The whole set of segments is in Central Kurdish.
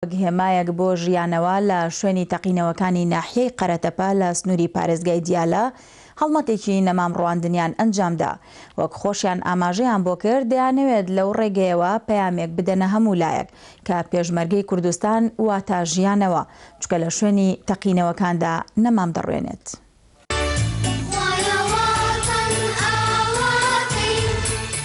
هێمایەک بۆ ژیانەوە لە شوێنی تەقینەوەکانی ناحیەی قەرەتەپە لە سنووری پارێزگای دیالە هەڵمەتێکی نەمام ڕواندنیان ئەنجامدا. وەک خۆشیان ئاماژەیان بۆ کرد، دەیانەوێت لەو ڕێگەیەوە پەیامێک بدەنە هەموو لایەک کە پێشمەرگەی کوردستان واتە ژیانەوە، چونکە لە شوێنی تەقینەوەکاندا نەمام دەڕوێنێت.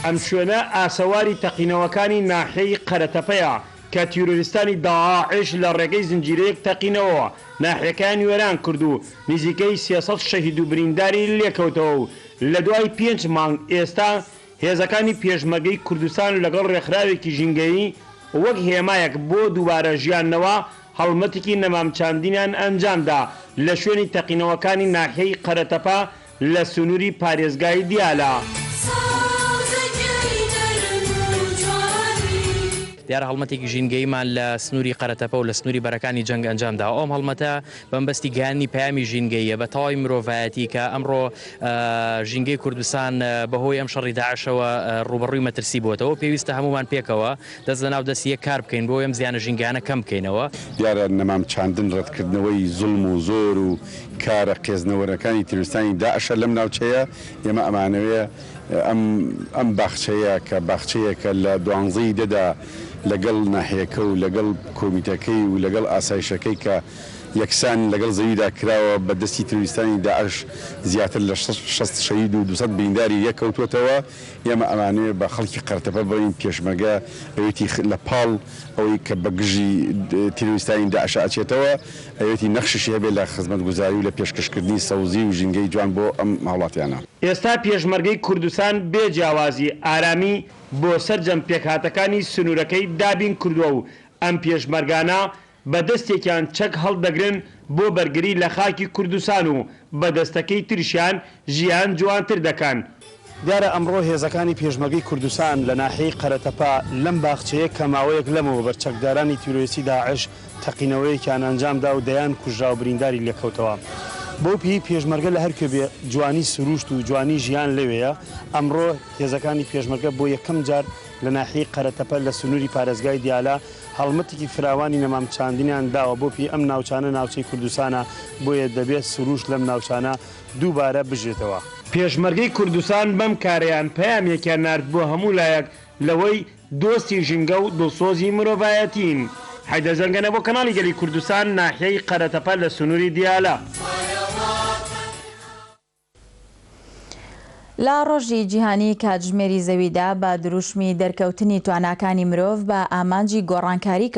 ئەم شوێنە ئاسەواری تەقینەوەکانی ناحیەی قەرەتەپەیە کە تیرۆریستانی داعش لە ڕێگەی زنجیرەیەک تەقینەوە ناحیەکانی وێران کرد و نزیکەی 300 شەهید و برینداری لێکەوتەوە و لە دوای 5 مانگ ئێستا هێزەکانی پێشمەرگەی کوردستان لەگەڵ ڕێکخراوێکی ژینگەیی وەک هێمایەک بۆ دووبارە ژیانەوە هەڵمەتێکی نەمامچاندنیان ئەنجامدا لە شوێنی تەقینەوەکانی ناحیەی قەرەتەپە لە سنووری پارێزگای دیالە. دیارە هەڵمەتێکی ژینگەیمان لە سنووری قەرەتەپە و لە سنووری بەرەکانی جەنگ ئەنجامدا. ئەم هەڵمەتە بەمبەستی گەیاندنی پەیامی ژینگەییە بە تەواوی مرۆڤایەتی کە ئەمڕۆ ژینگەی کوردستان بەهۆی ئەم شەڕی داعشەوە ڕوبەڕووی مەترسی بووەتەوە. پێویستە هەمومان پێکەوە دەست لە ناو دەستی یەک کار بکەین بۆ ئەم زیانە ژینگەیانە کەم بکەینەوە. دیارە نەمامچاندن ڕەتکردنەوەی زوڵم و زۆر و کارە قێزنەوەرەکانی تیرۆریستانی داعشە لەم ناوچەیە ئێمە ئەمانەوەیە ئەم باخچەیە کە باخچەیەکە لە دوانزەی دەدا لەگەڵ ناحیەکە و لەگەڵ کۆمیتەکەی و لەگەڵ ئاسایشەکەی کە یەکسان لەگەڵ زەویدا کراوە بە دەستی تیرۆریستانی داعش زیاتر لە 600 شەهید و 200 برینداری یەکەوتوێتەوە. ئێمە ئەمانوێ بە خەڵکی قەرەتەپە بڵین پێشمەرگە ئەوێتی لە پاڵ ئەوەی کە بە گژی تیرۆریستانی داعش ئاچێتەوە ئەوێتی نەخششی هەبێت لە خزمەتگوزاری و لە پێشکەشکردنی سەوزی و ژینگەی جوان بۆ ئەم هاوڵاتیانە. ئێستا پێشمەرگەی کوردستان بێ جیاوازی ئارامی بۆ سەرجەم پێکهاتەکانی سنوورەکەی دابین کردووە و ئەم پێشمەرگانە بە دەستێکیان چەک هەڵدەگرن بۆ بەرگری لە خاکی کوردستان و بە دەستەکەی ترشیان ژیان جوانتر دەکەن. دیارە ئەمڕۆ هێزەکانی پێشمەرگەی کوردستان لە ناحیەی قەرەتەپە لەم باخچەیە کە ماوەیەک لەمەوە بەرچەکدارانی تیرۆریستی داعش تەقینەوەیەکیان ئەنجامدا و دەیان کوژرا و برینداری لێکەوتەوە. بۆ پێی پێشمەرگە لە هەرکوێ بێ جوانی سروشت و جوانی ژیان لەوەیە. ئەمڕۆ هێزەکانی پێشمەرگە بۆ یەکەم جار لە ناحیەی قەرەتەپە لە سنووری پارێزگای دیالە هەڵمەتێکی فراوانی نەمامچاندنیان داوە بۆ پێی ئەم ناوچانە ناوچەی کوردستانە بۆیە دەبێت سروش لەم ناوچانە دووبارە بژێتەوە. پێشمەرگەی کوردستان بەم کارەیان پەیامێکیان نارد بۆ هەموو لایەک لەوەی دۆستی ژینگە و دڵسۆزی مرۆڤایەتین. حەیدەرزەنگەنە بۆ کەناڵی گەلی کوردستان ناحیەی قەرەتەپە لە سنووری دیالە. لە ڕۆژی جیهانی کاتژمێری زەویدا بە دروشمی دەرکەوتنی تواناکانی مرۆڤ بە ئامانجی گۆڕانکاری